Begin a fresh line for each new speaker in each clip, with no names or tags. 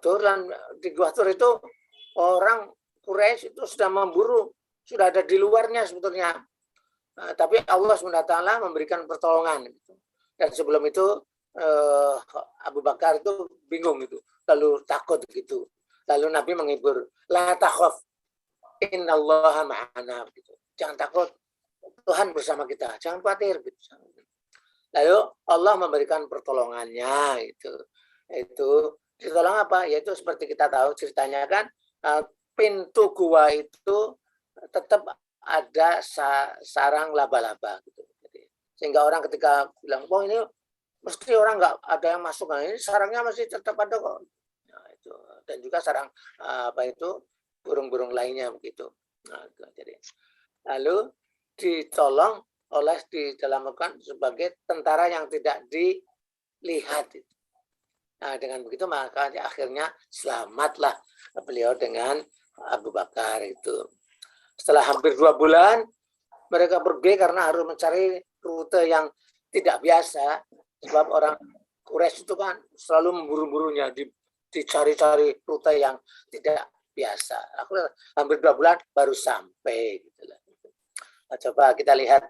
Tur, dan di Gua Tur itu orang Quraisy itu sudah memburu, sudah ada di luarnya sebetulnya. Tapi Allah SWT memberikan pertolongan. Dan sebelum itu Abu Bakar itu bingung gitu, lalu takut gitu. Lalu Nabi menghibur, la takhaf, innallaha ma'ana gitu. Jangan takut, Tuhan bersama kita, jangan khawatir gitu. Lalu Allah memberikan pertolongannya itu ditolong apa? Yaitu seperti kita tahu ceritanya kan, pintu gua itu tetap ada sarang laba-laba gitu. Sehingga orang ketika bilang, "Oh, ini mesti orang nggak ada yang masuk." Nah, ini sarangnya masih tetap ada kok. Nah, itu. Dan juga sarang burung-burung lainnya begitu. Nah, itu. Jadi lalu ditolong oleh didalamkan sebagai tentara yang tidak dilihat. Nah, dengan begitu maka akhirnya selamatlah beliau dengan Abu Bakar itu. Setelah hampir 2 bulan mereka pergi karena harus mencari rute yang tidak biasa, sebab orang Quraisy itu kan selalu memburu-burunya, dicari-cari rute yang tidak biasa. Hampir 2 bulan baru sampai. Nah, coba kita lihat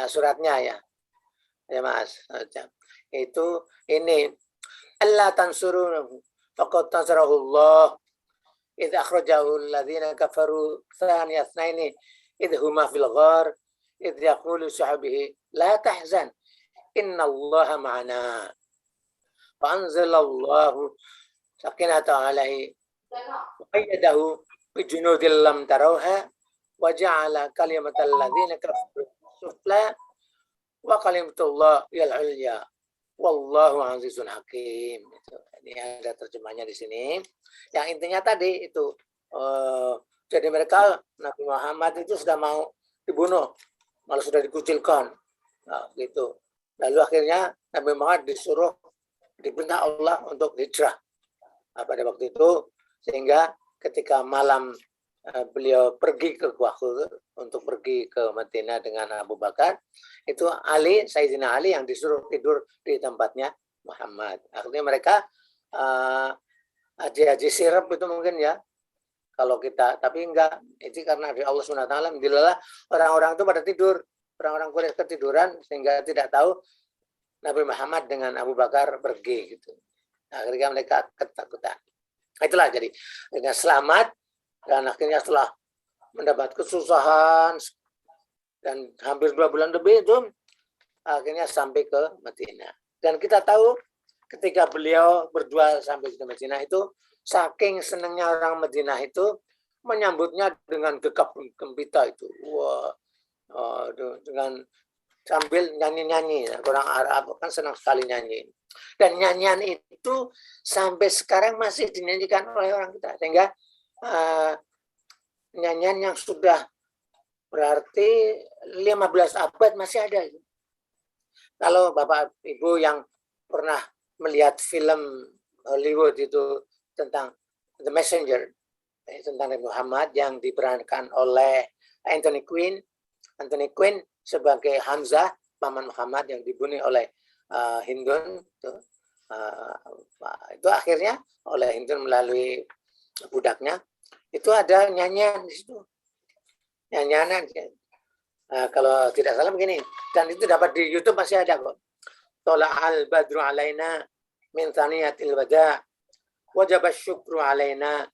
suratnya ya Mas. Itu ini Allah tansuruhu faqad nasarahullah idh akhrajahu alladhina kafaru thaniya itsnaini idh huma fil ghar idh yaqulu sahabihi la tahzan innallaha ma'ana fa anzalallahu sakinata alaihi wa qayyadahu bi junudin lam tarawha wa ja'ala kalimatal ladzina kafaru sufla wa kalimatullah yal ulya wallahu azizun hakim. Ini ada terjemahnya di sini. Yang intinya tadi itu jadi mereka Nabi Muhammad itu sudah mau dibunuh, malah sudah dikucilkan. Nah, gitu. Lalu akhirnya Nabi Muhammad diperintah Allah untuk hijrah pada waktu itu, sehingga ketika malam beliau pergi ke Gua Hur untuk pergi ke Madinah dengan Abu Bakar, itu Sayyidina Ali yang disuruh tidur di tempatnya Muhammad. Akhirnya mereka haji sirap itu mungkin ya, kalau kita, tapi enggak, itu karena dari Allah SWT, alhamdulillah orang-orang itu pada tidur, orang-orang Quraisy ketiduran sehingga tidak tahu Nabi Muhammad dengan Abu Bakar pergi gitu. Akhirnya mereka ketakutan. Itulah jadi dengan selamat. Dan akhirnya setelah mendapat kesusahan dan hampir 2 bulan lebih itu, akhirnya sampai ke Madinah. Dan kita tahu ketika beliau berdua sampai ke Madinah itu, saking senangnya orang Madinah itu menyambutnya dengan gegap gempita itu. Wah, dengan sambil nyanyi-nyanyi. Orang Arab kan senang sekali nyanyi. Dan nyanyian itu sampai sekarang masih dinyanyikan oleh orang kita. Sehingga nyanyian yang sudah berarti 15 abad masih ada. Kalau Bapak Ibu yang pernah melihat film Hollywood itu tentang The Messenger, tentang Nabi Muhammad yang diperankan oleh Anthony Quinn sebagai Hamzah, paman Muhammad yang dibunuh oleh Hindun, itu akhirnya oleh Hindun melalui budaknya, itu ada nyanyian di situ. Nyanyian, kalau tidak salah begini, dan itu dapat di YouTube masih ada kok. Tola'al badru alaina min thaniyatil wada' wajaba syukru alaina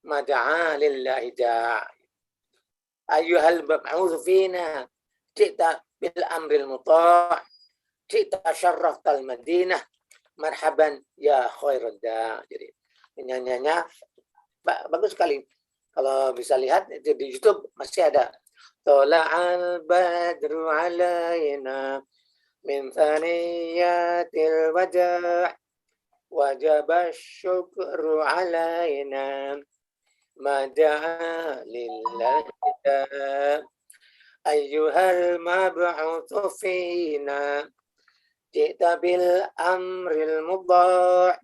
mada'a lillahi da' ayyuhal mab'udhu fina ji'ta bil amril muta' ji'ta syarraftal madinah marhaban ya khairadda. Jadi nyanyiannya bagus sekali. Kalau bisa lihat itu di YouTube masih ada. Tola'al badru alaina min thaniyatil wada' wajaba syukru alaina mada'a lillahi ayyuhal mab'uthu fina ji'ta bil amril mudha'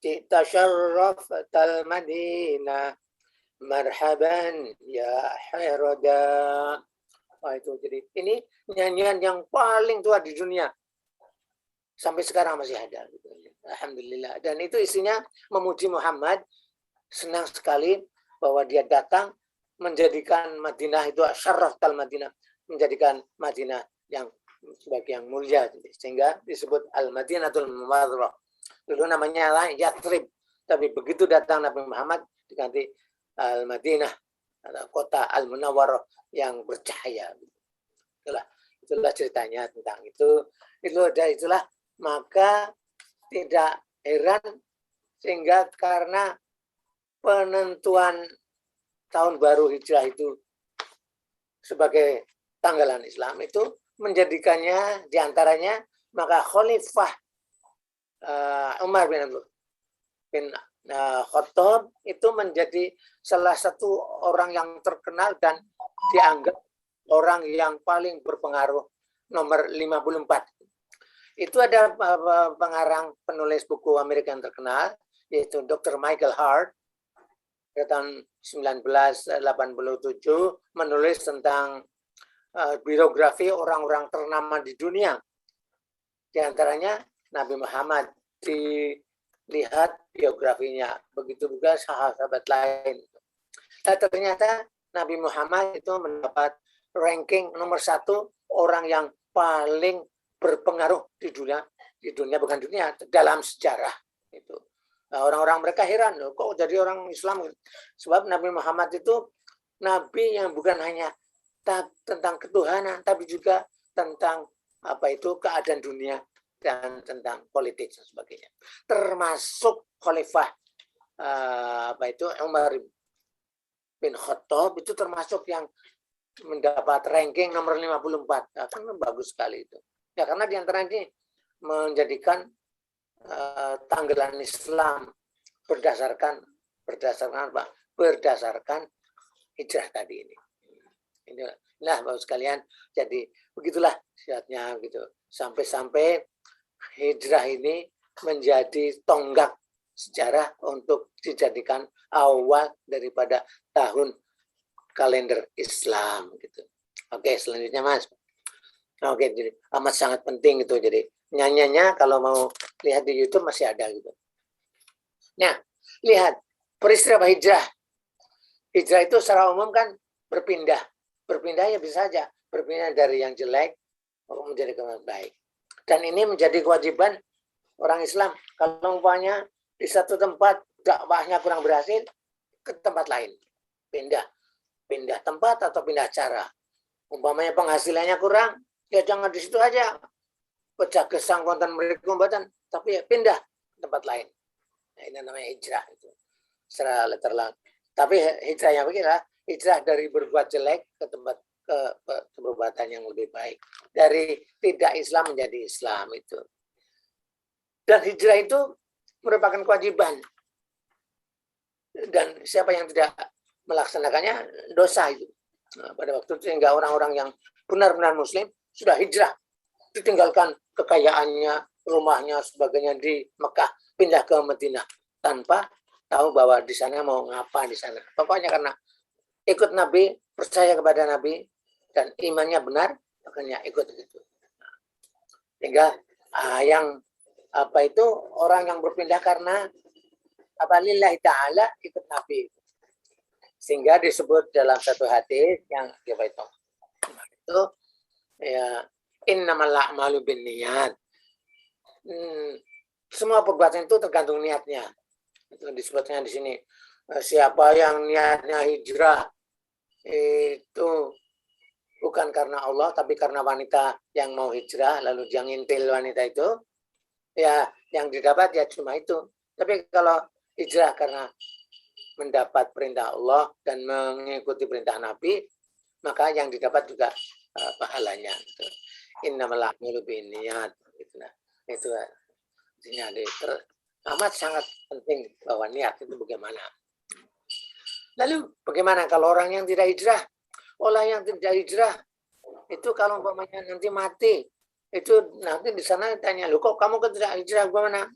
ji'ta syarraftal madinah marhaban ya hairada. Itu jadi ini nyanyian yang paling tua di dunia sampai sekarang masih ada. Alhamdulillah. Dan itu isinya memuji Muhammad, senang sekali bahwa dia datang menjadikan Madinah itu syarrafal Madinah, menjadikan Madinah yang sebagai yang mulia, sehingga disebut Al-Madinatul Munawwarah. Dulu namanya Yathrib, tapi begitu datang Nabi Muhammad diganti Al-Madinah, kota Al-Munawwarah yang bercahaya. Itulah ceritanya tentang itu. Itulah maka tidak heran sehingga karena penentuan tahun baru Hijrah itu sebagai tanggalan Islam itu menjadikannya diantaranya maka Khalifah Umar bin Khattab itu menjadi salah satu orang yang terkenal dan dianggap orang yang paling berpengaruh nomor 54. Itu ada pengarang penulis buku Amerika yang terkenal, yaitu Dr. Michael Hart, pada tahun 1987 menulis tentang biografi orang-orang ternama di dunia. Di antaranya Nabi Muhammad, dilihat biografinya, begitu juga sahabat lain. Nah, ternyata Nabi Muhammad itu mendapat ranking nomor 1 orang yang paling berpengaruh di dunia bukan dunia, dalam sejarah itu. Nah, orang-orang mereka heran, loh, kok jadi orang Islam? Sebab Nabi Muhammad itu nabi yang bukan hanya tentang ketuhanan, tapi juga tentang keadaan dunia dan tentang politik dan sebagainya. Termasuk Khalifah Umar bin Khattab itu termasuk yang mendapat ranking nomor 54. Nah, kan bagus sekali itu. Ya, karena diantara ini menjadikan tanggalan Islam berdasarkan apa? Berdasarkan hijrah tadi ini. Inilah Bapak sekalian. Jadi begitulah syaratnya gitu. Sampai-sampai hijrah ini menjadi tonggak sejarah untuk dijadikan awal daripada tahun kalender Islam gitu. Oke, selanjutnya Mas. Oke, jadi amat sangat penting itu. Jadi nyanyinya kalau mau lihat di YouTube masih ada gitu. Nah, lihat peristiwa hijrah. Hijrah itu secara umum kan berpindah. Berpindah ya bisa saja berpindah dari yang jelek menjadi yang baik. Dan ini menjadi kewajiban orang Islam. Kalau umpamanya di satu tempat dakwahnya kurang berhasil, ke tempat lain pindah tempat atau pindah cara. Umpamanya penghasilannya kurang, ya jangan di situ aja. Pecah gesang konten mereka kombatan, tapi ya pindah ke tempat lain. Nah, ini namanya hijrah itu. Secara literal. Tapi hijrahnya beginilah, hijrah dari berbuat jelek ke tempat ke perbuatan yang lebih baik. Dari tidak Islam menjadi Islam itu. Dan hijrah itu merupakan kewajiban. Dan siapa yang tidak melaksanakannya dosa itu. Nah, pada waktu itu sehingga orang-orang yang benar-benar Muslim sudah hijrah, ditinggalkan kekayaannya, rumahnya, sebagainya di Mekah, pindah ke Madinah tanpa tahu bahwa di sana mau ngapa di sana. Pokoknya karena ikut Nabi, percaya kepada Nabi dan imannya benar, makanya ikut itu. Sehingga yang orang yang berpindah karena lillahi ta'ala ikut Nabi. Sehingga disebut dalam satu hadis yang itu ya innamal a'malu binniyat. Semua perbuatan itu tergantung niatnya. Itu disebutnya di sini. Siapa yang niatnya hijrah itu bukan karena Allah tapi karena wanita yang mau hijrah lalu dia ngintil wanita itu, ya yang didapat ya cuma itu. Tapi kalau hijrah karena mendapat perintah Allah dan mengikuti perintah Nabi, maka yang didapat juga pahalanya. Innamal a'malu binniyat. Nah, itu artinya amat sangat penting bahwa niat itu bagaimana. Lalu bagaimana kalau orang yang tidak hijrah? Orang yang tidak hijrah itu kalau umpamanya nanti mati, itu nanti di sana tanya, "Loh kok kamu tidak hijrah bagaimana?"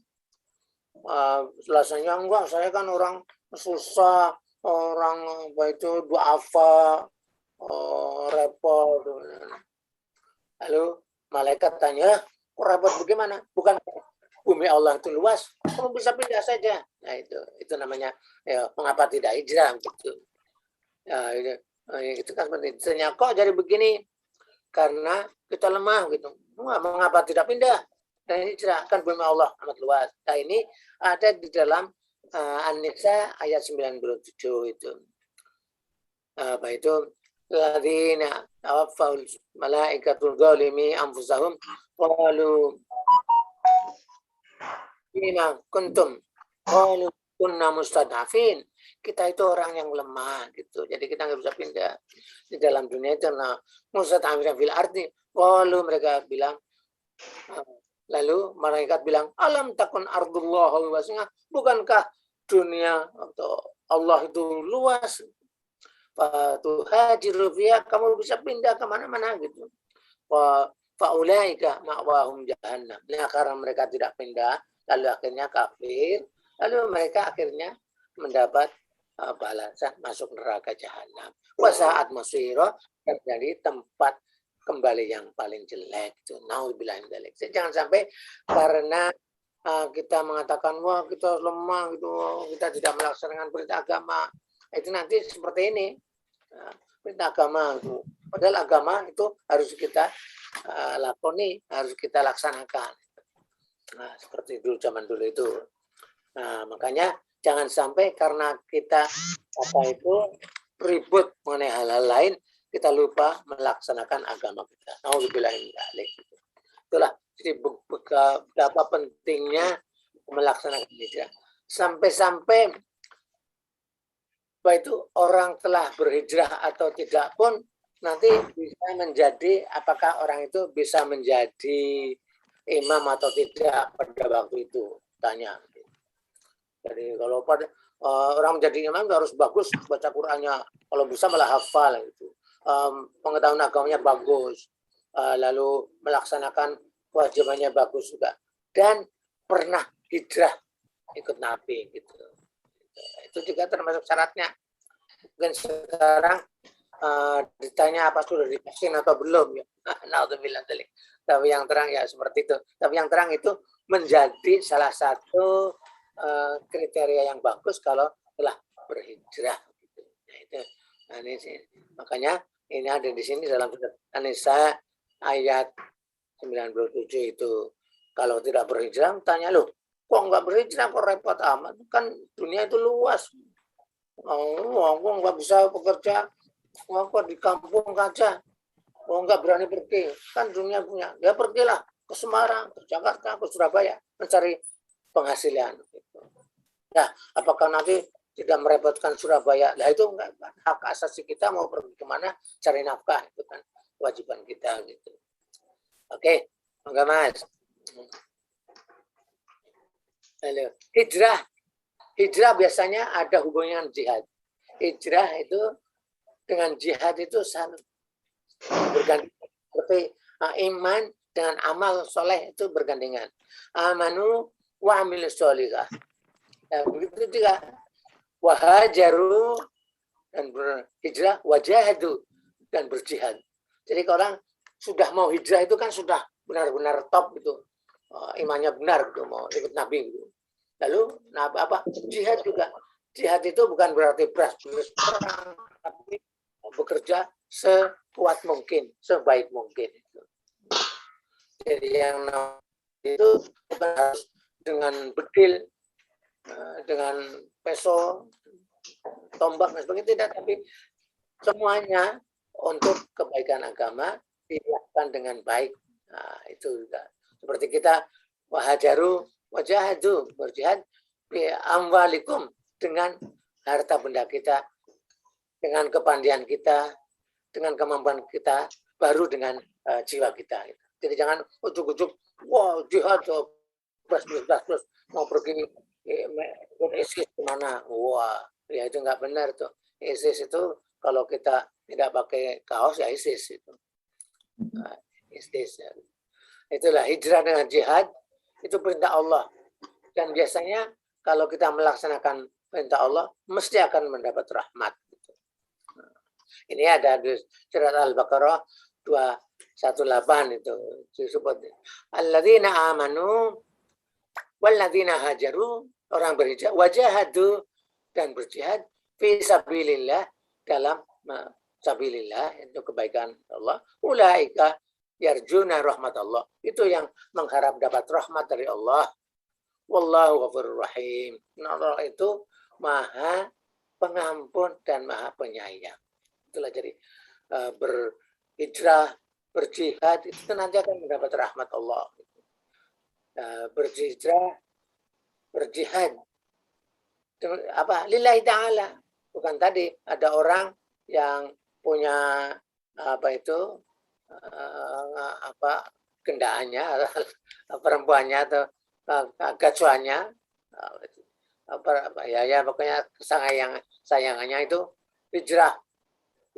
Alasannya enggak, saya kan orang susah, orang duafa, repot. Lalu malaikat tanya, kok repot bagaimana? bumi Allah itu luas, kamu bisa pindah saja. Nah itu namanya ya, mengapa tidak hijrah gitu. Ya, itu kan pentingnya kok jadi begini karena kita lemah gitu. Mengapa tidak pindah dan hijrah, kan bumi Allah amat luas. Nah ini ada di dalam An-Nisa ayat 97 itu. Apa itu? Ladzina tawaffal malaikatul zalimi anfusahum qalu bima kuntum qalu kunna mustad'afin. Kita itu orang yang lemah gitu. Jadi kita nggak bisa pindah di dalam dunia itu. Nah, mustad'afin fil ardi. Qalu mereka bilang, lalu malaikat bilang, alam takun ardullah wasi'ah. Bukankah dunia atau Allah itu luas? Fatuhajiru fiha, kamu bisa pindah kemana-mana gitu. Faulaika ma'wahum jahannam. Nah, karena mereka tidak pindah, lalu akhirnya kafir, lalu mereka akhirnya mendapat balasan masuk neraka jahanam. Wasaat masiro, terjadi tempat kembali yang paling jelek itu. Nauzubillah min dzalik. Jangan sampai karena kita mengatakan wah kita lemah gitu, kita tidak melaksanakan perintah agama. Itu nanti seperti ini. Perintah agama itu. Padahal agama itu harus kita lakoni, harus kita laksanakan. Nah, seperti dulu zaman dulu itu. Nah, makanya jangan sampai karena kita ribut mengenai hal-hal lain, kita lupa melaksanakan agama kita. Nauzubillah min dzalik. Itulah jadi betapa pentingnya melaksanakan hijrah. Sampai-sampai bahwa itu orang telah berhijrah atau tidak pun nanti bisa menjadi, apakah orang itu bisa menjadi imam atau tidak pada waktu itu, tanya. Jadi kalau pada orang menjadi imam harus bagus baca Qur'annya, kalau bisa malah hafal gitu. Pengetahuan agamanya bagus, lalu melaksanakan kewajibannya bagus juga, dan pernah hijrah ikut Nabi gitu. Itu juga termasuk syaratnya. Mungkin sekarang ditanya apa sudah divaksin atau belum ya. Nauzubillah dzalik. Tapi yang terang ya seperti itu. Tapi yang terang itu menjadi salah satu kriteria yang bagus kalau telah berhijrah. Nah, itu. Nah, ini sih. Makanya ini ada di sini dalam surat An-Nisa ayat 97 itu. Kalau tidak berhijrah, tanya loh, kok nggak berhijrah, kok repot amat? Kan dunia itu luas. Aku nggak bisa bekerja, aku di kampung aja. Oh, nggak berani pergi. Kan dunia punya. Ya pergilah ke Semarang, ke Jakarta, ke Surabaya, mencari penghasilan. Nah, apakah nanti tidak merepotkan Surabaya? Nah, itu enggak, hak asasi kita mau pergi kemana, cari nafkah. Itu kan kewajiban kita. Gitu. Oke, enggak Mas. Halo. Hijrah biasanya ada hubungan dengan jihad. Hijrah itu dengan jihad itu sangat bergandengan. Seperti iman dengan amal soleh itu bergandengan. Amanu wa amilus sholihah. Ya, begitu juga wahajaru dan berhijrah, wajahadu dan berjihad. Jadi kalau orang sudah mau hijrah itu kan sudah benar-benar top gitu. Imannya benar gitu, mau ikut Nabi gitu. Lalu apa jihad juga. Jihad itu bukan berarti beras perang, tapi bekerja sekuat mungkin, sebaik mungkin. Jadi yang itu bukan harus dengan bedil, dengan peso, tombak dan sebagainya, tidak, tapi semuanya untuk kebaikan agama dilakukan dengan baik. Nah, itu juga seperti kita wahajaru wajahadu, berjihad bi amwalikum, dengan harta benda kita, dengan kepandian kita, dengan kemampuan kita, baru dengan jiwa kita. Jadi jangan ujuk-ujuk, wah jihad, terus mau pergi ISIS kemana? Wah, ya itu nggak benar tuh. ISIS itu kalau kita tidak pakai kaos ya ISIS itu. ISIS. Itulah hijrah dengan jihad, itu perintah Allah. Dan biasanya kalau kita melaksanakan perintah Allah, mesti akan mendapat rahmat. Ini ada di surat Al-Baqarah 218 itu disebut. Alladzina amanu Walladzina hajaru, orang berhijrah, wajahadu, dan berjihad fi sabilillah, dalam sabilillah, itu kebaikan Allah. Ulaika yarjuna rahmat Allah, itu yang mengharap dapat rahmat dari Allah. Wallahu ghafurur rahim. Allah itu maha pengampun dan maha penyayang. Itulah jadi berhijrah, berjihad itu nanti akan mendapat rahmat Allah. Berhijrah, berjihad, apa, lillahi ta'ala. Bukan tadi ada orang yang punya apa itu apa gendaannya, perempuannya atau gacuannya, apa ya pokoknya sayangannya itu hijrah.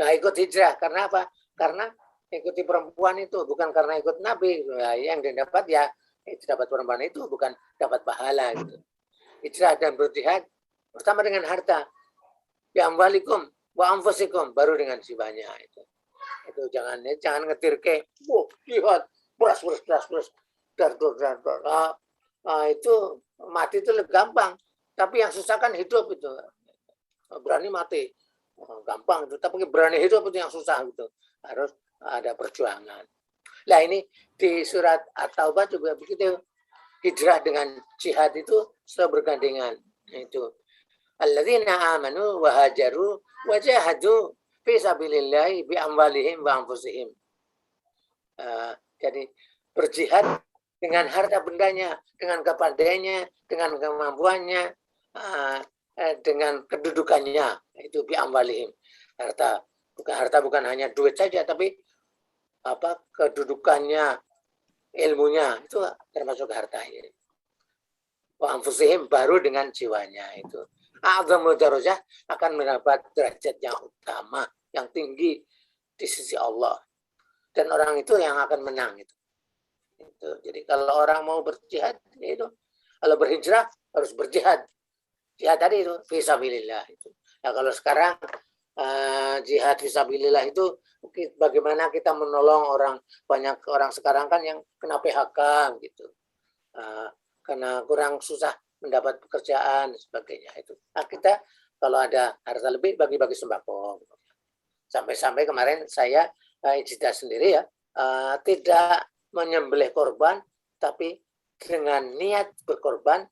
Nah, ikut hijrah karena apa? Karena ikuti perempuan itu, bukan karena ikut Nabi. Nah, yang didapat ya itu dapat perempuan itu, bukan dapat pahala gitu. Hijrah dan berjihad pertama dengan harta. Ya amwalikum wa anfusikum, baru dengan jiwanya itu. Itu jangan ngetir ke, jihad, beras. Nah, itu mati itu lebih gampang. Tapi yang susah kan hidup itu. Berani mati gampang itu, tapi berani hidup itu yang susah gitu. Harus ada perjuangan. Nah, ini di surat At-Taubah juga begitu. Hijrah dengan jihad itu selalu bergandengan. Itu alladzina amanu wa hajaru wa jahadu fi sabilillahi bi amwalihim wa anfusihim. Jadi berjihad dengan harta bendanya, dengan kepandaiannya, dengan kemampuannya, dengan kedudukannya, itu bi amwalihim. Harta bukan hanya duit saja, tapi apa kedudukannya, ilmunya, itu termasuk hartanya. Wa anfusihim, baru dengan jiwanya itu. A'zamul darajah, akan mendapat derajat yang utama, yang tinggi di sisi Allah. Dan orang itu yang akan menang itu. Jadi kalau orang mau berjihad itu, kalau berhijrah harus berjihad. Jihad tadi itu fisabilillah itu. Nah, kalau sekarang jihad fisabilillah itu bagaimana kita menolong orang, banyak orang sekarang kan yang kena PHK gitu. Karena kurang susah mendapat pekerjaan dan sebagainya itu. Nah, kita kalau ada harta lebih bagi-bagi sembako. Sampai-sampai kemarin saya ijtihad sendiri ya, tidak menyembelih korban, tapi dengan niat berkorban,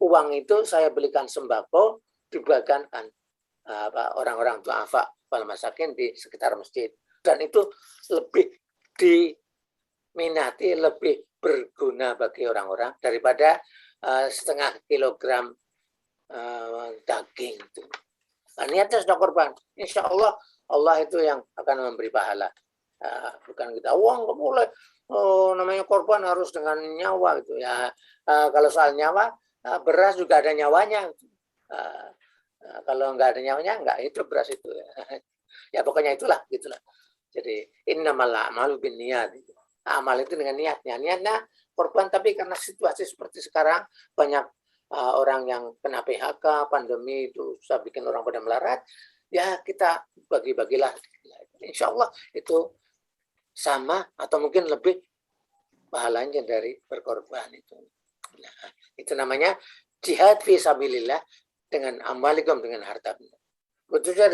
uang itu saya belikan sembako, dibagikan orang-orang du'afa wal masakin di sekitar masjid. Dan itu lebih diminati, lebih berguna bagi orang-orang daripada setengah kilogram daging itu. Nah, niatnya sudah korban, insya Allah Allah itu yang akan memberi pahala. Bukan kita uang nggak boleh, namanya korban harus dengan nyawa gitu ya. Kalau soal nyawa, beras juga ada nyawanya. Kalau nggak ada nyawanya nggak hidup beras itu. Ya pokoknya gitulah. Jadi innamal a'malu binniyat. Amal itu dengan niatnya. Niatnya korban, tapi karena situasi seperti sekarang banyak orang yang kena PHK, pandemi itu susah bikin orang pada melarat. Ya kita bagi-bagilah. Insya Allah itu sama atau mungkin lebih pahalanya dari berkorban itu. Nah, itu namanya jihad fi sabilillah dengan amwalikum, dengan harta. Betul juga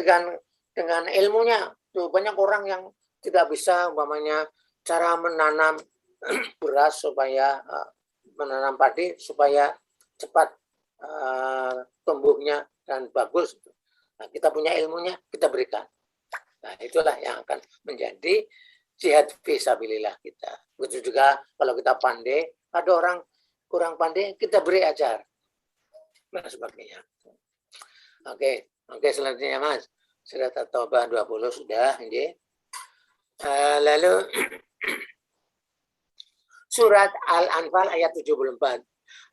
dengan ilmunya. Tuh, banyak orang yang tidak bisa umpamanya cara menanam beras supaya menanam padi supaya cepat tumbuhnya dan bagus. Nah, kita punya ilmunya, kita berikan. Nah, itulah yang akan menjadi jihad fisabilillah kita. Begitu juga kalau kita pandai, ada orang kurang pandai, kita beri ajar. Nah, sebagainya. Oke, selanjutnya Mas. Surat At-Taubah 20 sudah. Lalu surat Al-Anfal ayat 74.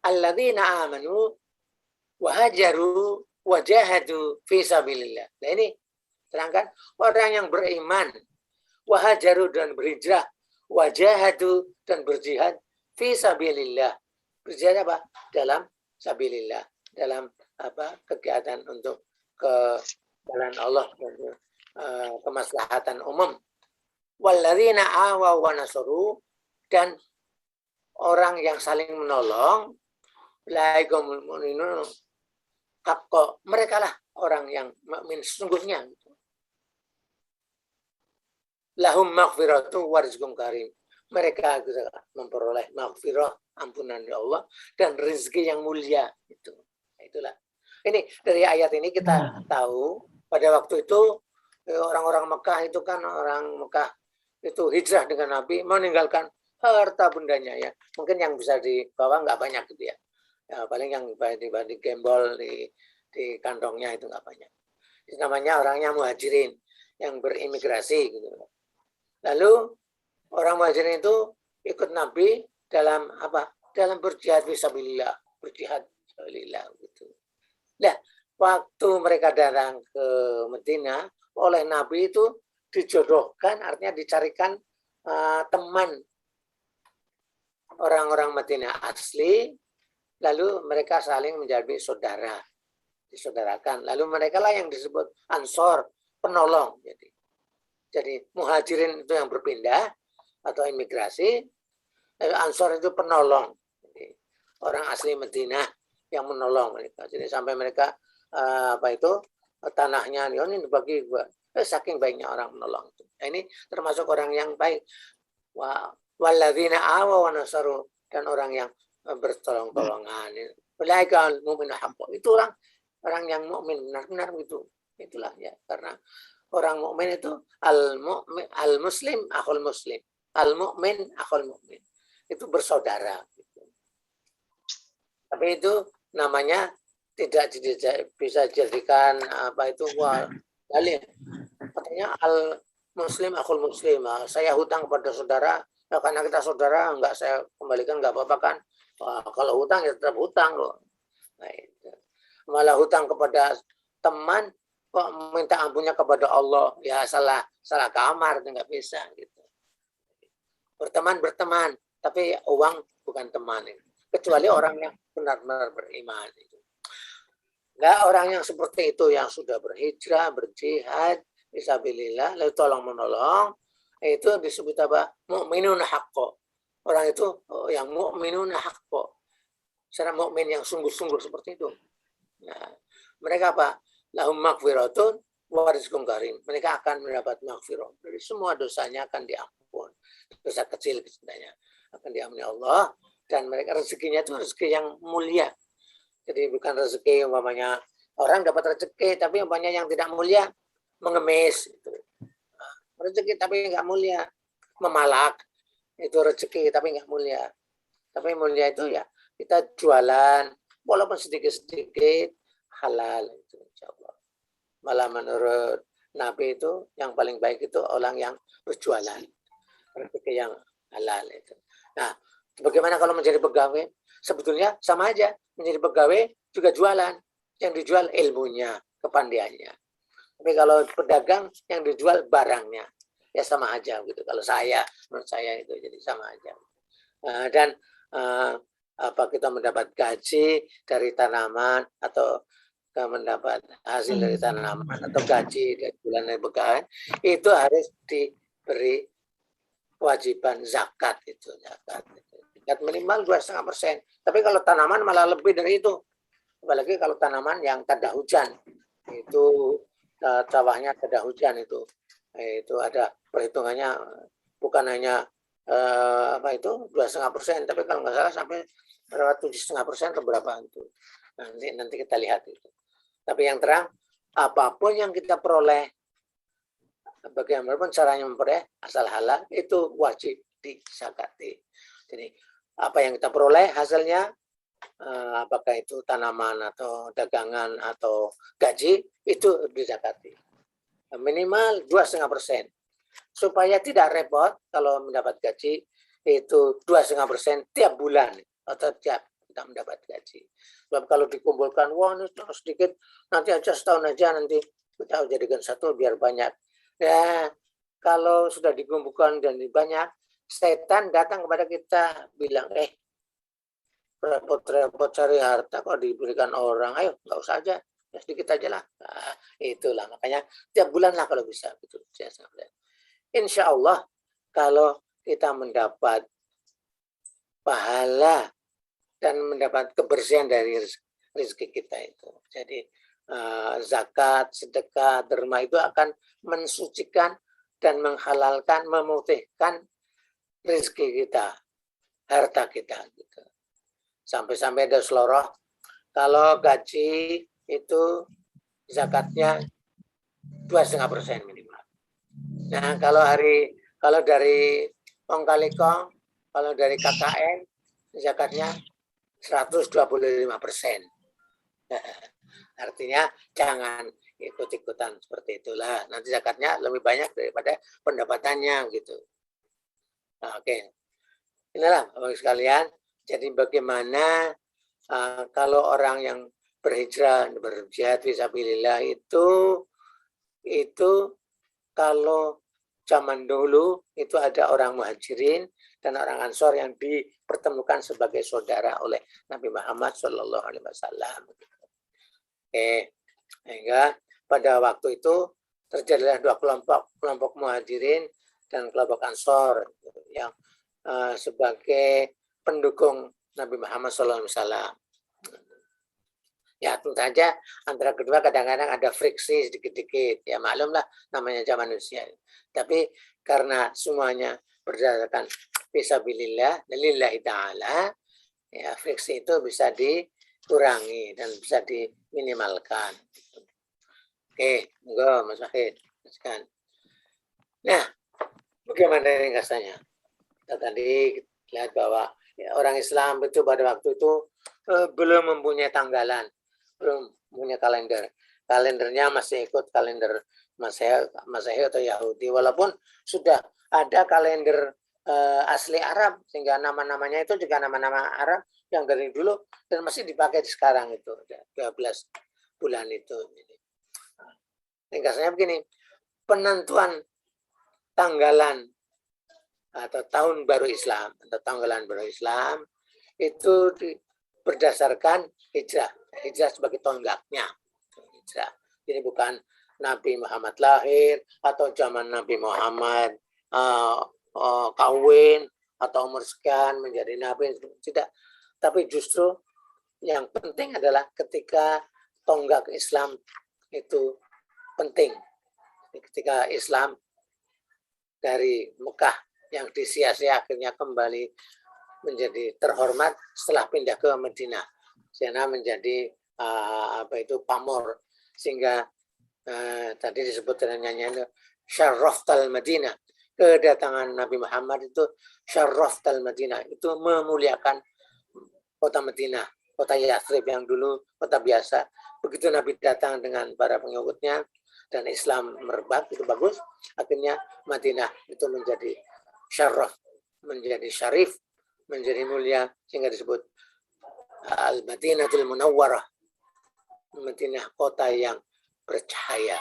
Alladzina amanu wa hajaru wa jahadu fi sabilillah. Nah, ini terangkan orang yang beriman, wa hajaru dan berhijrah, wa jahadu dan berjihad fi sabilillah. Berjihad apa? Dalam sabilillah, dalam apa? Kegiatan untuk ke jalan Allah dan kemaslahatan umum. Walladzina awaw wa nasaru, dan orang yang saling menolong Ulaikumul mu'minun haqqo. Mereka lah orang yang mukmin sesungguhnya. Lahum maghfiratu wa rizqun karim. Mereka memperoleh maghfirah, ampunan dari Allah, dan rezeki yang mulia. Itulah. Ini dari ayat ini kita tahu pada waktu itu orang-orang Mekah itu kan orang Mekah itu hijrah dengan Nabi, meninggalkan harta bundanya ya. Mungkin yang bisa dibawa nggak banyak gitu ya. Paling yang di gembol di kantongnya itu nggak banyak. Itu namanya orangnya muhajirin yang berimigrasi gitu. Lalu orang muhajirin itu ikut Nabi dalam apa? Dalam berjihad fisabilillah, berjihad fisabilillah gitu. Nah, waktu mereka datang ke Madinah oleh Nabi itu dijodohkan, artinya dicarikan teman orang-orang Madinah asli, lalu mereka saling menjadi saudara, disaudarakan. Lalu mereka lah yang disebut Ansor, penolong. Jadi muhajirin itu yang berpindah atau imigrasi, Ansor itu penolong. Jadi, orang asli Madinah yang menolong mereka. Jadi sampai mereka tanahnya ini dibagi saking baiknya orang menolong itu. Nah, ini termasuk orang yang baik. Walladzina awaw wa nasaru, dan orang yang bertolong-tolongan. Ulaikal mu'minu haqqo. Itu orang yang mukmin benar-benar gitu. Itulah ya, karena orang mukmin itu al-muslim akhul muslim. Al-mu'min akhul mu'min. Itu bersaudara gitu. Tapi itu namanya tidak bisa dijadikan apa itu dalil. Katanya al-muslim akhul muslim. Saya hutang kepada saudara, nah, karena kita saudara enggak saya kembalikan enggak apa-apa kan. Kalau hutang ya tetap hutang loh. Nah, itu. Malah hutang kepada teman kok minta ampunnya kepada Allah, ya salah kamar, itu nggak bisa gitu. Berteman, tapi uang bukan teman, kecuali orang yang benar-benar beriman. Nggak orang yang seperti itu yang sudah berhijrah, berjihad, fisabilillah, lalu tolong menolong, itu disebut apa? Mu'minun haqqo. Orang itu yang mu'minun haqqo. Secara mukmin yang sungguh-sungguh seperti itu. Nah, mereka apa? Lahum maghfiratun wa rizqun karim. Mereka akan mendapat maghfirah. Dari semua dosanya akan diampun. Dosa kecil sebenarnya akan diampuni Allah, dan mereka rezekinya itu rezeki yang mulia. Jadi bukan rezeki umpamanya orang dapat rezeki tapi umpamanya yang tidak mulia, mengemis itu. Rezeki tapi nggak mulia, memalak itu rezeki tapi nggak mulia. Tapi mulia itu ya kita jualan walaupun sedikit-sedikit halal itu insyaallah. Malah menurut Nabi itu yang paling baik itu orang yang berjualan rezeki yang halal itu. Nah, bagaimana kalau menjadi pegawai? Sebetulnya sama aja, menjadi pegawai juga jualan. Yang dijual ilmunya, kepandaiannya. Tapi kalau pedagang yang dijual barangnya, ya sama aja gitu. Kalau menurut saya itu jadi sama aja. Dan apa kita mendapat gaji dari tanaman atau mendapat hasil dari tanaman atau gaji dari bulan dari pegawai, itu harus diberi kewajiban zakat itu. Zakat minimal 2,5%. Tapi kalau tanaman malah lebih dari itu. Apalagi kalau tanaman yang tada hujan, itu sawahnya tada hujan itu ada perhitungannya, bukan hanya 2,5%, tapi kalau nggak salah sampai 7,5% atau berapa itu. Nanti kita lihat itu. Tapi yang terang, apapun yang kita peroleh, bagaimanapun caranya memperoleh, asal halal, itu wajib disakati. Jadi apa yang kita peroleh hasilnya, apakah itu tanaman atau dagangan atau gaji, itu disakati. Minimal 2,5%. Supaya tidak repot kalau mendapat gaji, itu 2,5% tiap bulan atau tiap kita mendapat gaji. Sebab kalau dikumpulkan, wah ini sedikit, nanti aja setahun aja, nanti kita jadikan satu biar banyak. Ya, kalau sudah dikumpulkan dan banyak, setan datang kepada kita bilang, repot-repot cari harta kok diberikan orang, ayo nggak usah aja, ya sedikit aja lah. Nah, itulah makanya tiap bulan lah kalau bisa. Gitu. Insya Allah kalau kita mendapat pahala dan mendapat kebersihan dari rezeki kita itu. Jadi zakat, sedekah, derma itu akan mensucikan dan menghalalkan, memutihkan rezeki kita, harta kita gitu. Sampai-sampai ada seloroh kalau gaji itu zakatnya 2,5% minimal. Nah, kalau dari Kong Kali Kong, kalau dari KKN zakatnya 125%. Artinya jangan ikut-ikutan seperti itulah. Nanti zakatnya lebih banyak daripada pendapatannya gitu. Nah, oke. Inilah Bapak sekalian. Jadi bagaimana kalau orang yang berhijrah, berjihad fisabilillah itu kalau zaman dulu itu ada orang muhajirin dan orang ansor yang dipertemukan sebagai saudara oleh Nabi Muhammad SAW. Oke, sehingga pada waktu itu terjadilah dua kelompok muhajirin dan kelompok ansor yang sebagai pendukung Nabi Muhammad SAW. Ya tentu saja antara kedua kadang-kadang ada friksi sedikit-sedikit. Ya maklumlah namanya zaman manusia. Tapi karena semuanya berdasarkan fisabilillah, lillahi ta'ala, ya friksi itu bisa dikurangi dan bisa diminimalkan. Oke, enggak Mas Wahid. Nah, bagaimana ringkasannya? Kita tadi lihat bahwa ya, orang Islam itu pada waktu itu belum mempunyai tanggalan, belum punya kalender. Kalendernya masih ikut kalender Masehi atau Yahudi. Walaupun sudah ada kalender asli Arab, sehingga nama-namanya itu juga nama-nama Arab yang dari dulu dan masih dipakai sekarang itu. 12 bulan itu. Ringkasnya begini, penentuan tanggalan atau tahun baru Islam atau tanggalan baru Islam itu berdasarkan hijrah. Hijrah sebagai tonggaknya. Hijrah. Jadi bukan Nabi Muhammad lahir atau zaman Nabi Muhammad kawin atau umur sekian menjadi Nabi. Tidak. Tapi justru yang penting adalah ketika tonggak Islam itu penting. Ketika Islam dari Mekah yang disia-sia akhirnya kembali menjadi terhormat setelah pindah ke Madinah, sehingga menjadi pamor, sehingga tadi disebut dengan nyanyian Syarraftal Madinah, kedatangan Nabi Muhammad itu Syarraftal Madinah, itu memuliakan kota Madinah, kota Yathrib yang dulu kota biasa. Begitu Nabi datang dengan para pengikutnya dan Islam merebak, itu bagus, akhirnya Madinah itu menjadi syarraf, menjadi syarif, menjadi mulia, sehingga disebut Al-Madinatul Munawwarah, Madinah kota yang bercahaya.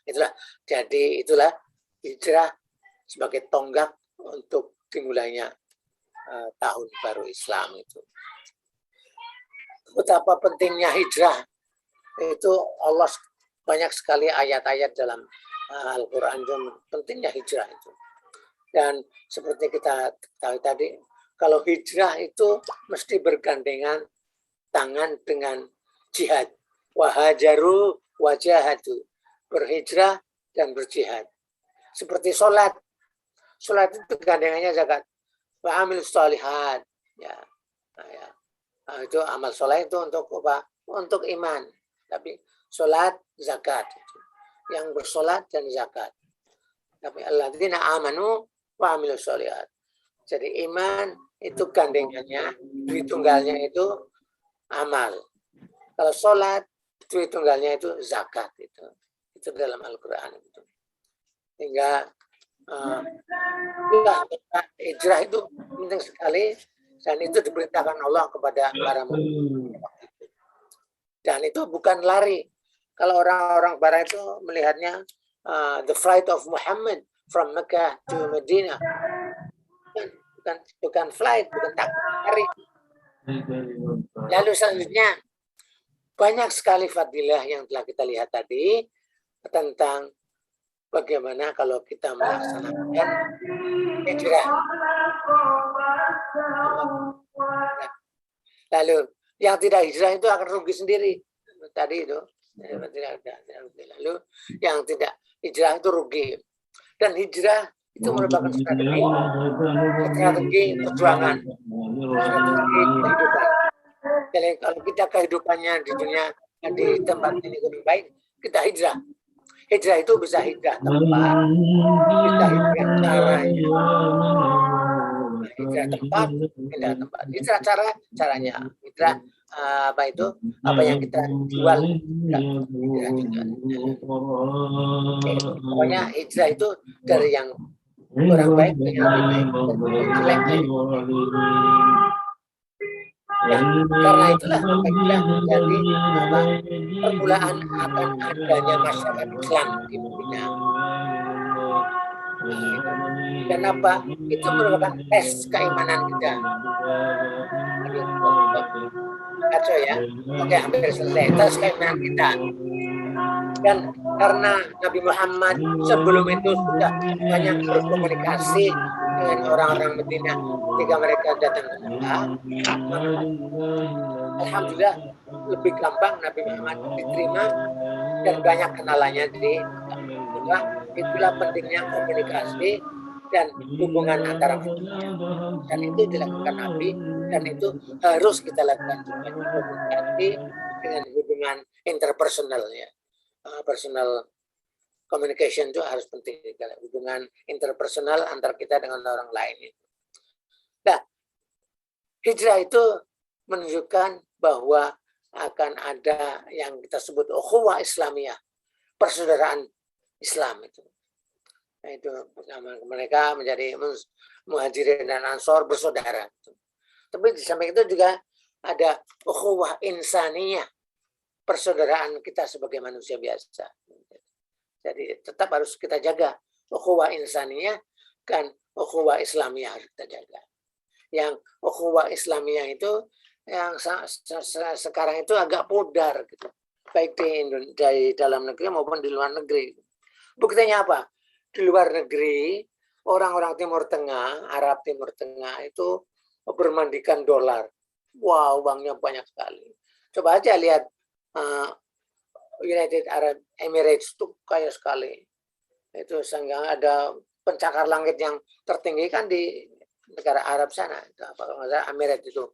Itulah hijrah sebagai tonggak untuk dimulainya tahun baru Islam itu. Betapa pentingnya hijrah itu, Allah banyak sekali ayat-ayat dalam Al-Quran pentingnya hijrah itu. Dan seperti kita tahu tadi, kalau hijrah itu mesti bergandengan tangan dengan jihad. Wahajaru wajahadu, berhijrah dan berjihad. Seperti sholat. Sholat itu gandengannya zakat. Wa amil sholihat. Ya. Itu amal sholat itu untuk apa? Untuk iman. Tapi sholat, zakat. Yang bersolat dan zakat. Tapi alladzina amanu wa amilus sholihat. Jadi iman itu gandengannya, duit tunggalnya itu amal. Kalau sholat, duit tunggalnya itu zakat. Itu dalam Al-Quran. Sehingga hijrah itu penting sekali, dan itu diperintahkan Allah kepada para mu'min. Dan itu bukan lari. Kalau orang-orang Barat itu melihatnya the flight of Muhammad from Mecca to Medina, bukan flight, bukan lari. Lalu selanjutnya banyak sekali fadilah yang telah kita lihat tadi tentang bagaimana kalau kita melaksanakan hijrah. Lalu yang tidak hijrah itu akan rugi sendiri. Tadi itu lalu yang tidak hijrah itu rugi. Dan hijrah itu merupakan strategi perjuangan, strategi kehidupan. Jadi kalau kita kehidupannya di dunia di tempat ini lebih baik, kita hijrah. Hijrah itu bisa hijrah tempat, bisa hijrah caranya. Hijrah tempat, hijrah caranya, hijrah apa itu, apa yang kita jual, hijrah juga. Pokoknya hijrah itu dari yang kurang baik ke yang lebih baik, jelek. Nah, karena itulah jadi permulaan akan adanya masyarakat Islam di Madinah. Dan apa? Itu merupakan tes keimanan kita. Kacau ya. Oke, hampir selesai. Tes keimanan kita. Dan karena Nabi Muhammad sebelum itu sudah banyak berkomunikasi dengan orang-orang Madinah ketika mereka datang ke Mekah, alhamdulillah lebih gampang Nabi Muhammad diterima dan banyak kenalannya di Mekah. Itulah pentingnya komunikasi dan hubungan antara manusia. Dan itu dilakukan Nabi, dan itu harus kita lakukan juga, komunikasi dengan hubungan interpersonal ya. Personal communication itu harus penting, hubungan interpersonal antar kita dengan orang lain. Nah, hijrah itu menunjukkan bahwa akan ada yang kita sebut ukhuwah Islamiyah, persaudaraan Islam itu. Nah, itu mereka menjadi muhajirin dan ansor bersaudara. Tapi di samping itu juga ada ukhuwah insaniyah, persaudaraan kita sebagai manusia biasa. Jadi tetap harus kita jaga ukhuwah insaniyah dan ukhuwah Islamiyah harus kita jaga. Yang ukhuwah Islamiyah itu yang sekarang itu agak pudar gitu. Baik di dalam negeri maupun di luar negeri. Buktinya apa? Di luar negeri orang-orang Timur Tengah, Arab Timur Tengah itu bermandikan dolar. Wow, uangnya banyak sekali. Coba aja lihat United Arab Emirates itu kaya sekali. Itu sehingga ada pencakar langit yang tertinggi kan di negara Arab sana, apa Emirat itu.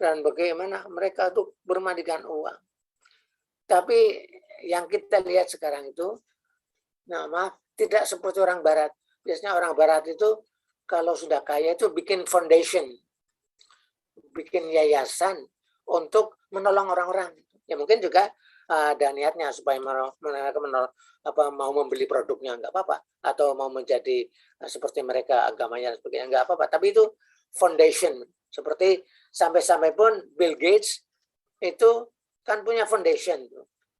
Dan bagaimana mereka tuh bermandikan uang. Tapi yang kita lihat sekarang itu, nah maaf, tidak seperti orang Barat. Biasanya orang Barat itu kalau sudah kaya itu bikin foundation, bikin yayasan untuk menolong orang-orang. Ya mungkin juga ada niatnya supaya mereka mau membeli produknya, nggak apa-apa, atau mau menjadi seperti mereka agamanya sebagainya, nggak apa-apa. Tapi itu foundation, seperti sampai-sampai pun Bill Gates itu kan punya foundation.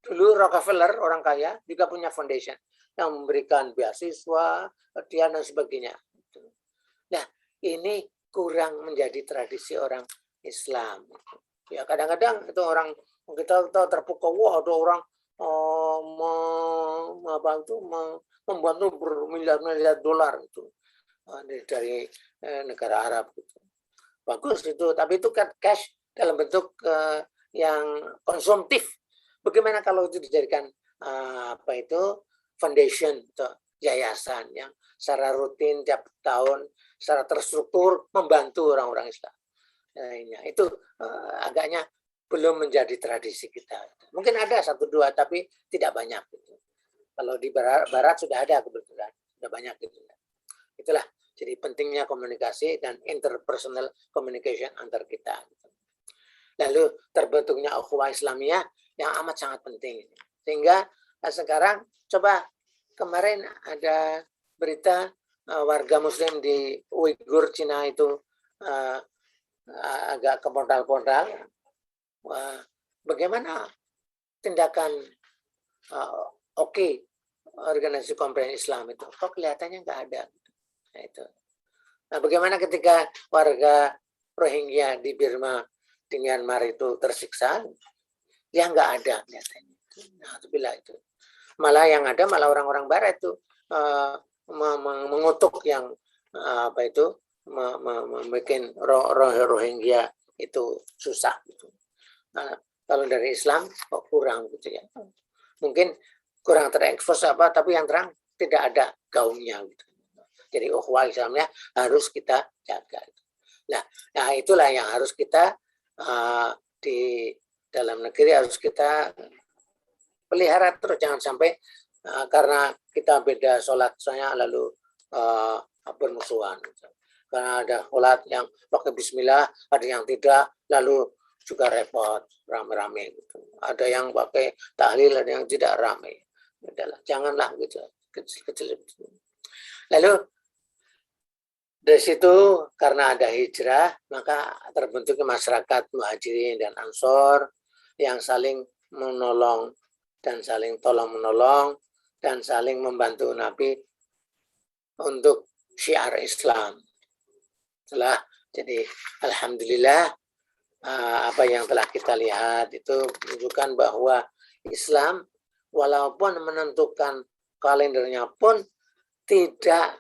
Dulu Rockefeller orang kaya juga punya foundation yang memberikan beasiswa, hadiah dan sebagainya. Nah ini kurang menjadi tradisi orang Islam. Ya kadang-kadang itu orang kita terpukau, wah ada orang membantu bermiliar-miliar dolar itu dari negara Arab gitu. Bagus itu, tapi itu kan cash dalam bentuk yang konsumtif. Bagaimana kalau itu dijadikan foundation atau yayasan yang secara rutin tiap tahun secara terstruktur membantu orang-orang Islam. Itu agaknya belum menjadi tradisi kita. Mungkin ada 1-2 tapi tidak banyak. Gitu. Kalau di barat sudah ada kebetulan, sudah banyak gitu. Itulah jadi pentingnya komunikasi dan interpersonal communication antar kita. Lalu terbentuknya ukhuwah Islamiyah yang amat sangat penting. Sehingga sekarang coba kemarin ada berita warga Muslim di Uighur Cina itu agak kepondal-pondal. Bagaimana tindakan organisasi komprehensif Islam itu? Kok kelihatannya nggak ada. Nah, bagaimana ketika warga Rohingya di Burma, di Myanmar itu tersiksa? Ya nggak ada kelihatannya. Nah, itu. Malah yang ada malah orang-orang Barat itu mengutuk yang membuat Rohingya itu susah gitu. Nah, kalau dari Islam kok kurang gitu ya. Mungkin kurang terekspos apa, tapi yang terang tidak ada gaungnya gitu. Jadi ukhuwah Islamnya harus kita jaga. Nah, itulah yang harus kita di dalam negeri harus kita pelihara terus, jangan sampai karena kita beda sholat saya lalu bermusuhan. Karena ada sholat yang pakai bismillah, ada yang tidak, lalu juga repot rame-rame gitu. Ada yang pakai tahlil, ada yang tidak rame. Janganlah gitu, kecil-kecil. Lalu dari situ karena ada hijrah, maka terbentuknya masyarakat Muhajirin dan Ansor yang saling menolong dan saling tolong-menolong dan saling membantu Nabi untuk syiar Islam. Jadi alhamdulillah apa yang telah kita lihat itu menunjukkan bahwa Islam walaupun menentukan kalendernya pun tidak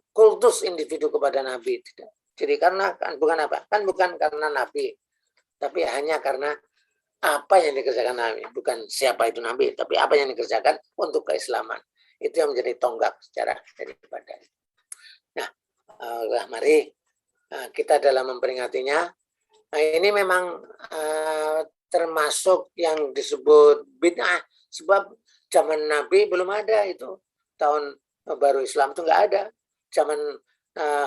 kultus individu kepada Nabi, tidak. Jadi karena bukan karena Nabi, tapi hanya karena apa yang dikerjakan Nabi, bukan siapa itu Nabi, tapi apa yang dikerjakan untuk keislaman. Itu yang menjadi tonggak sejarah daripada. Nah, mari kita dalam memperingatinya. Nah, ini memang termasuk yang disebut bid'ah, sebab zaman Nabi belum ada itu. Tahun baru Islam itu nggak ada. Zaman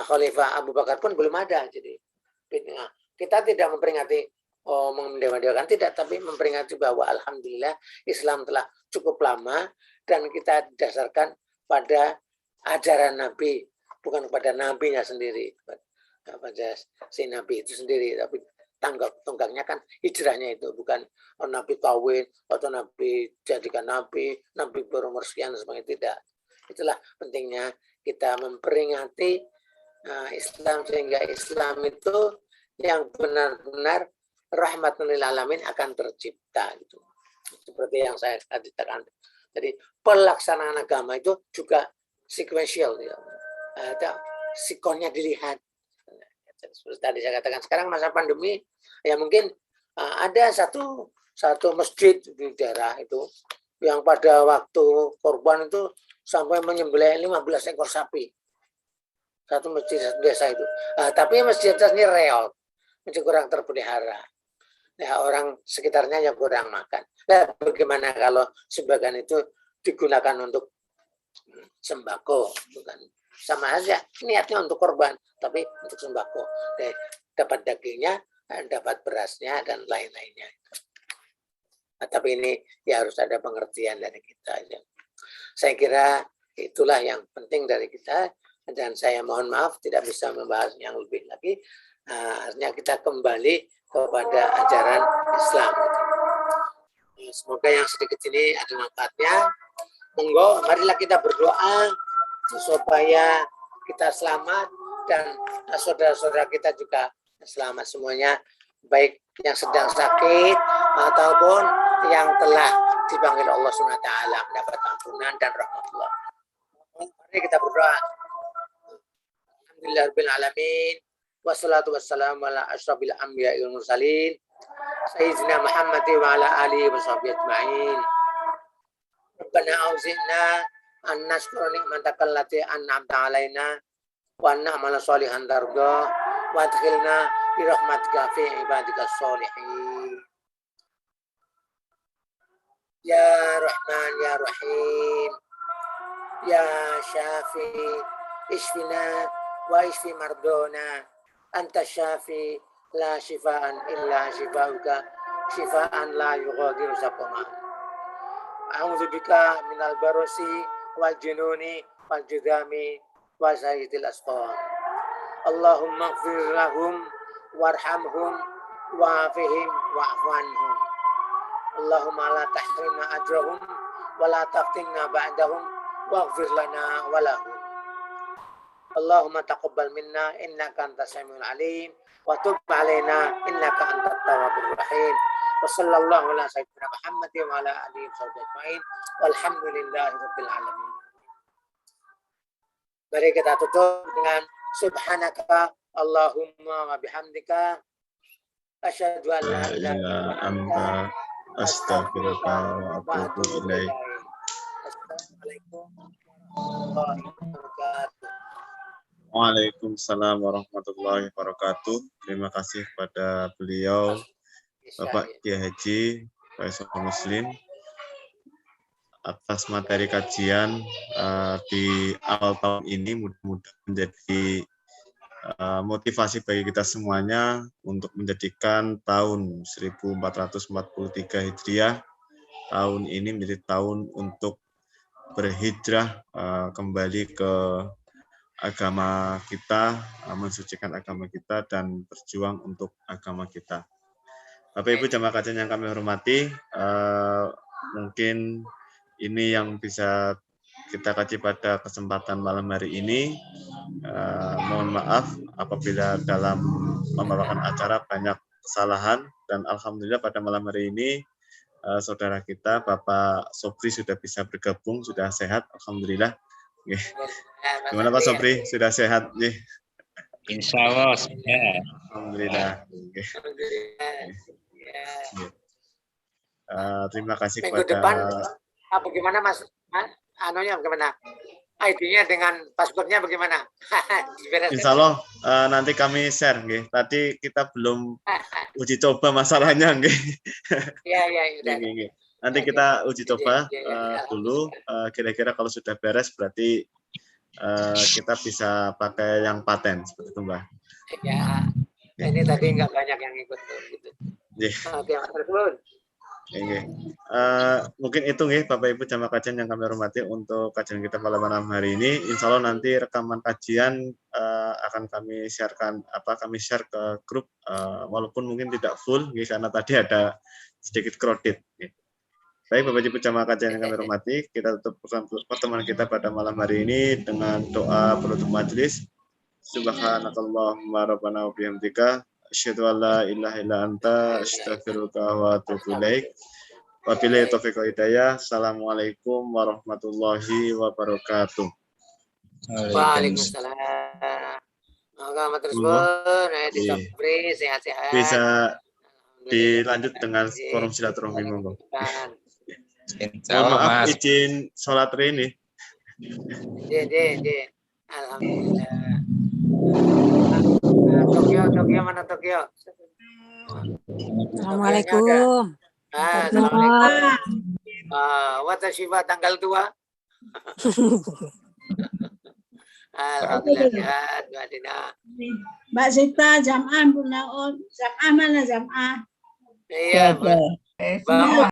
Khalifah Abu Bakar pun belum ada. Jadi kita tidak memperingati mendewa-dewakan, tidak, tapi memperingati bahwa alhamdulillah Islam telah cukup lama dan kita dasarkan pada ajaran Nabi, bukan pada nabinya sendiri, pada si Nabi itu sendiri, tapi tonggaknya kan hijrahnya itu, bukan Nabi kawin atau Nabi jadikan Nabi berumur sekian sebagainya, tidak. Itulah pentingnya kita memperingati Islam, sehingga Islam itu yang benar-benar rahmatan lil alamin akan tercipta gitu. Seperti yang saya katakan. Jadi pelaksanaan agama itu juga sequential ya. Ada sikonnya dilihat. Seperti tadi saya katakan, sekarang masa pandemi ya mungkin ada satu masjid di daerah itu yang pada waktu korban itu sampai menyembelih 15 ekor sapi. Satu masjid desa itu. Tapi masjid ini reot, masih kurang terpelihara. Ya, orang sekitarnya yang kurang makan. Nah, bagaimana kalau sebagian itu digunakan untuk sembako, bukan? Sama aja niatnya untuk korban, tapi untuk sembako. Dapat dagingnya, dapat berasnya, dan lain-lainnya. Nah, tapi ini ya harus ada pengertian dari kita. Saya kira itulah yang penting dari kita, dan saya mohon maaf tidak bisa membahas yang lebih lagi. Artinya kita kembali kepada ajaran Islam. Semoga yang sedikit ini ada manfaatnya. Monggo, marilah kita berdoa supaya kita selamat dan saudara-saudara kita juga selamat semuanya, baik yang sedang sakit ataupun yang telah dipanggil Allah SWT mendapat ampunan dan rahmatullah. Mari kita berdoa. Alhamdulillahirabbil alamin. Wassalatu wassalamu ala asyrafil anbiya'i wal mursalin sayyidina Muhammad wa ala alihi wa sahbihi ajma'in. Rabbana auzi'na an nashkura ni'mataka allati an'amta 'alaina wa na'mala shalihan tarda wa adkhilna bi rahmatika fi ibadika sholihin. Ya Rahman ya Rahim ya Syafi isfina wa isfi mardona anta syafi la shifaan illa shifauka shifaan la yughadiru saqama. A'udzu bika minal barosi wal jununi wal judami wa sayyidil asqam. Allahumma ighfir lahum warhamhum wa'afihim wa'fu anhum. Allahumma la tahrimna ajrahum wa la taftinna ba'dahum waghfir lana wa lahum. Allahumma taqabbal minna innaka antas samiul alim wa tub alaina innaka antat tawwabur rahim. Wa sallallahu ala sayyidina Muhammad wa ala alihi wa sahbihi ajma'in. Walhamdulillahi rabbil alamin. Mari kita tutup dengan subhanaka Allahumma wa bihamdika asyhadu an la ilaha illa anta
astaghfiruka wa atubu ilaik.
Assalamualaikum warahmatullahi wabarakatuh.
Waalaikumsalam warahmatullahi wabarakatuh. Terima kasih kepada beliau Bapak Kiai Haji Faisal Muslim atas materi kajian di awal tahun ini. Mudah-mudahan menjadi motivasi bagi kita semuanya untuk menjadikan tahun 1443 Hijriah tahun ini menjadi tahun untuk berhijrah kembali ke agama kita, mensucikan agama kita dan berjuang untuk agama kita. Bapak Ibu jamaah kajian yang kami hormati, mungkin ini yang bisa kita kaji pada kesempatan malam hari ini. Mohon maaf apabila dalam membawakan acara banyak kesalahan, dan alhamdulillah pada malam hari ini saudara kita Bapak Sobri sudah bisa bergabung, sudah sehat, alhamdulillah. Gimana Pak Sobri, sudah sehat?
Insya Allah sehat.
Alhamdulillah. Terima kasih
Minggu
kepada
depan bagaimana Mas? Anunya bagaimana? ID-nya dengan password-nya bagaimana?
Insya Allah nanti kami share. Tadi kita belum uji coba masalahnya.
Iya.
Nanti kita uji coba dulu. Kira-kira kalau sudah beres berarti kita bisa pakai yang paten seperti itu, Mbak.
Ya, ini tadi nggak banyak yang ikut gitu. Oke, Mas.
Mungkin itu Bapak Ibu jamaah kajian yang kami hormati untuk kajian kita malam hari ini. Insya Allah nanti rekaman kajian akan kami sharekan, kami share ke grup, walaupun mungkin tidak full karena tadi ada sedikit crowded. Baik Bapak Ibu jamaah kajian yang kami hormati, kita tutup pertemuan kita pada malam hari ini dengan doa penutup majelis. Subhanakallahumma rabbana wa bihamdika asyhadu an la ilaha illa anta astaghfiruka wa atubu ilaik. Wabillahi taufiq wal hidayah. Assalamualaikum warahmatullahi wabarakatuh.
Waalaikumsalam. Semoga terus sehat-sehat.
Bisa dilanjut dengan forum silaturahmi monggo. Mohon maaf izin sholat ini.
Alhamdulillah. Tokyo mana Tokyo?
Assalamualaikum.
Assalamualaikum. Watashiba tanggal 2. Alhamdulillah sehat, Mbak Dina.
Mbak Sita jam'ah, jam'ah mana jam'ah?
Iya, Mbak.